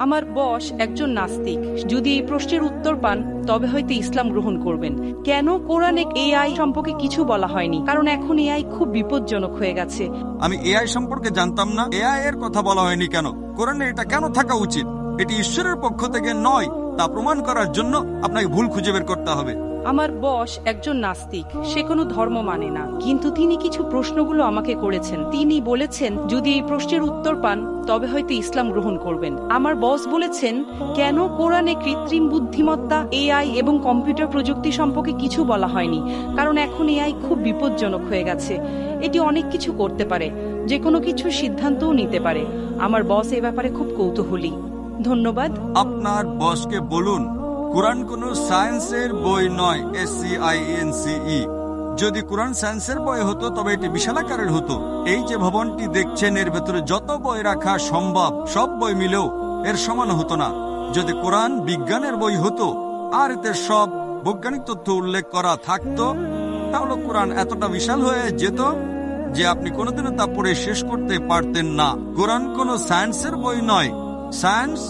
আমার বস একজন নাস্তিক। যদি এই প্রশ্নের উত্তর পান তবে হয়তো ইসলাম গ্রহণ করবেন। কেন কোরআনে এআই সম্পর্কে কিছু বলা হয়নি? কারণ এখন এআই খুব বিপজ্জনক হয়ে গেছে। আমি এআই সম্পর্কে জানতাম না, এআই এর কথা বলা হয়নি কেন? কোরআনে এটা কেন থাকা উচিত? এটি ঈশ্বরের পক্ষ থেকে নয়, তা প্রমাণ করার জন্য আপনাকে ভুল খুঁজে বের করতে হবে। আমার বস একজন নাস্তিক, সে কোনো ধর্ম মানে না, কিন্তু তিনি কিছু প্রশ্নগুলো আমাকে করেছেন। তিনি বলেছেন যদি এই প্রশ্নের উত্তর পান তবে হয়তো ইসলাম গ্রহণ করবেন। আমার বস বলেছেন কেন কোরআনে কৃত্রিম বুদ্ধিমত্তা, এআই এবং কম্পিউটার প্রযুক্তি সম্পর্কে কিছু বলা হয়নি? কারণ এখন এআই খুব বিপজ্জনক হয়ে গেছে। এটি অনেক কিছু করতে পারে, যে কোনো কিছু সিদ্ধান্তও নিতে পারে। আমার বস এ ব্যাপারে খুব কৌতূহলী। ধন্যবাদ। আপনার বসকে বলুন কোরআন কোনো সায়েন্সের বই নয়, SCIENCE। যদি কোরআন সায়েন্সের বই হতো তবে এটি বিশাল আকারের হতো। এই যে ভবনটি দেখছেন, এর ভেতরে যত বই রাখা সম্ভব সব বই মিলেও এর সমান হতো না। যদি কোরআন বিজ্ঞানের বই হতো আর এতে সব বৈজ্ঞানিক তথ্য উল্লেখ করা থাকতো, তাহলে কোরআন এতটা বিশাল হয়ে যেত যে আপনি কোনোদিনও তা পড়ে শেষ করতে পারতেন না। কোরআন কোনো সায়েন্সের বই নয়। সায়েন্স,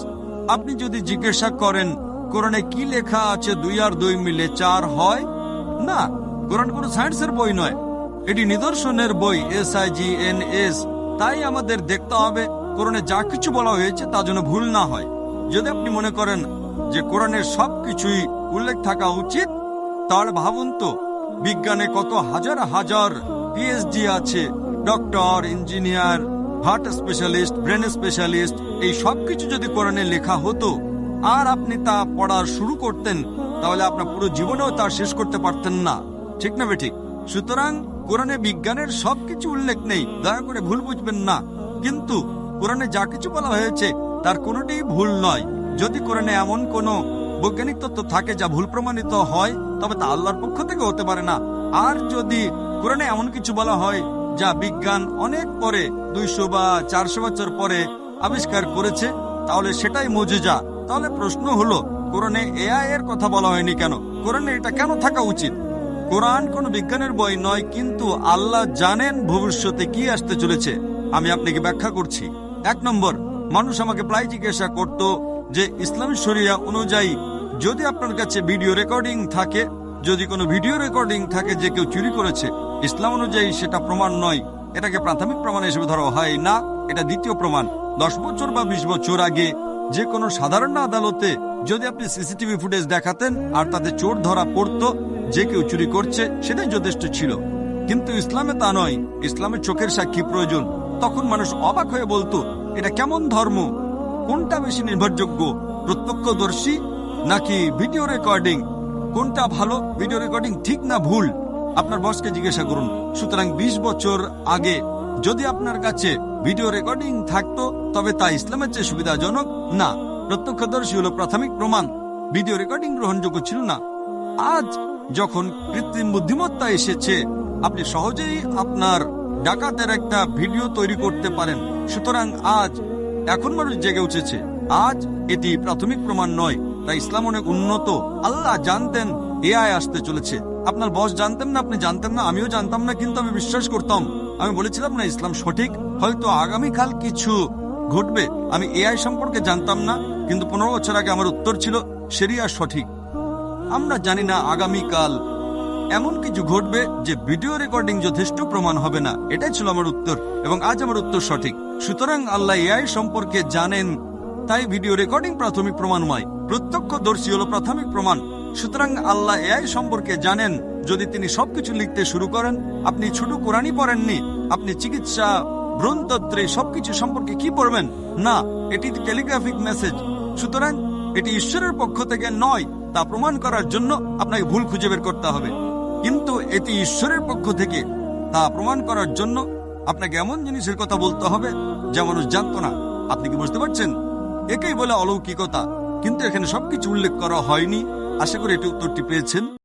আপনি যদি জিজ্ঞাসা করেন কোরআনে কি লেখা আছে 2 আর 2 মিলে 4 হয় না, কোরআন কোনো সায়েন্সের বই নয়, এটি নিদর্শনের বই, SIGNS। তাই আমাদের দেখতে হবে কোরআনে যা কিছু বলা হয়েছে তা যেন ভুল না হয়। যদি আপনি মনে করেন যে কোরআনের সবকিছুই উল্লেখ থাকা উচিত, তাহলে ভাবুন তো বিজ্ঞানে কত হাজার হাজার PhD আছে, doctor, engineer, heart specialist, brain specialist. এই সবকিছু যদি কোরআনে লেখা হতো আর আপনি তা পড়া শুরু করতেন, তাহলে আপনার পুরো জীবনেও তা শেষ করতে পারতেন না। ঠিক না বেঠিক? সুতরাং কোরআনে বিজ্ঞানের সবকিছু উল্লেখ নেই, দয়া করে ভুল বুঝবেন না। কিন্তু কোরআনে যা কিছু বলা হয়েছে তার কোনোটিই ভুল নয়। যদি কোরআনে এমন কোনো বৈজ্ঞানিক তথ্য থাকে যা ভুল প্রমাণিত হয়, তবে তা আল্লাহর পক্ষ থেকে হতে পারে না। আর যদি কোরআনে এমন কিছু বলা হয় যা বিজ্ঞান অনেক পরে, 200 বা 400 বছর পরে আবিষ্কার করেছে, তাহলে সেটাই মুজিজা। তাহলে প্রশ্ন হলো কোরআনে এআই এর কথা বলা হয়নি কেন? কোরআনে এটা কেন থাকা উচিত? কোরআন কোনো বিজ্ঞানের বই নয়, কিন্তু আল্লাহ জানেন ভবিষ্যতে কি আসতে চলেছে। আমি আপনাকে ব্যাখ্যা করছি। 1 নম্বর, মানুষ আমাকে প্রায় জিজ্ঞাসা করত যে ইসলামী শরিয়া অনুযায়ী যদি আপনার কাছে ভিডিও রেকর্ডিং থাকে, যদি কোনো ভিডিও রেকর্ডিং থাকে যে কেউ চুরি করেছে, ইসলাম অনুযায়ী সেটা প্রমাণ নয়, এটাকে প্রাথমিক প্রমাণ হিসেবে ধরা হয় না, এটা দ্বিতীয় প্রমাণ। 10 বছর বা 20 বছর আগে যে কোনো সাধারণ আদালতে যদি আপনি সিসিটিভি ফুটেজ দেখাতেন আর তাতে চোর ধরা পড়তো, যে কেউ চুরি করছে, সেটাই যথেষ্ট ছিল। কিন্তু ইসলামে তা নয়, ইসলামে চোখের সাক্ষী প্রয়োজন। তখন মানুষ অবাক হয়ে বলতো এটা কেমন ধর্ম? কোনটা বেশি নির্ভরযোগ্য, প্রত্যক্ষদর্শী নাকি ভিডিও রেকর্ডিং? কোনটা ভালো, ভিডিও রেকর্ডিং ঠিক না ভুল? আপনার বসকে জিজ্ঞাসা করুন। সুতরাং 20 বছর আগে যদি আপনার কাছে ভিডিও রেকর্ডিং থাকতো, তবে তা ইসলামের চেয়ে সুবিধাজনক না। প্রত্যক্ষদর্শী হলো প্রাথমিক প্রমাণ, ভিডিও রেকর্ডিং গ্রহণযোগ্য ছিল না। আজ যখন কৃত্রিম বুদ্ধিমত্তা এসেছে, আপনি সহজেই আপনার ডাকাতের একটা ভিডিও তৈরি করতে পারেন। সুতরাং এখন মানুষ জেগে উঠেছে। আজ এটি প্রাথমিক প্রমাণ নয়, তাই ইসলাম অনেক উন্নত। আল্লাহ জানতেন এআই আসতে চলেছে। আপনার বস জানতেন না, আপনি জানতেন না, আমিও জানতাম না, কিন্তু আমি বিশ্বাস করতাম। আমি বলেছিলাম না ইসলাম সঠিক, হয়তো আগামীকাল কিছু ঘটবে। আমি এআই সম্পর্কে জানতাম না, কিন্তু 15 বছর আগে আমার উত্তর ছিল শরিয়া সঠিক। আমরা জানি না আগামীকাল এমন কিছু ঘটবে যে ভিডিও রেকর্ডিং যথেষ্ট প্রমাণ হবে না। এটাই ছিল আমার উত্তর, এবং আজ আমার উত্তর সঠিক। সুতরাং আল্লাহ এআই সম্পর্কে জানেন, তাই ভিডিও রেকর্ডিং প্রাথমিক প্রমাণ নয়, প্রত্যক্ষদর্শী হলো প্রাথমিক প্রমাণ। সুতরাং আল্লাহ এআই সম্পর্কে জানেন। যদি তিনি সবকিছু লিখতে শুরু করেন, আপনি ছোট কোরআনই পড়েননি, আপনি চিকিৎসা, ভ্রূণতত্ত্বে সবকিছু সম্পর্কে কি পড়বেন? না, এটি টেলিগ্রাফিক মেসেজ। সুতরাং এটি ঈশ্বরের পক্ষ থেকে নয়, তা প্রমাণ করার জন্য আপনাকে ভুল খুঁজে বের করতে হবে। কিন্তু এটি ঈশ্বরের পক্ষ থেকে, তা প্রমাণ করার জন্য আপনাকে এমন জিনিসের কথা বলতে হবে যা মানুষ জানত না। আপনি কি বুঝতে পারছেন? একেই বলে অলৌকিকতা। কিন্তু এখানে সবকিছু উল্লেখ করা হয়নি। আশা করি এটি উত্তরটি পেয়েছেন।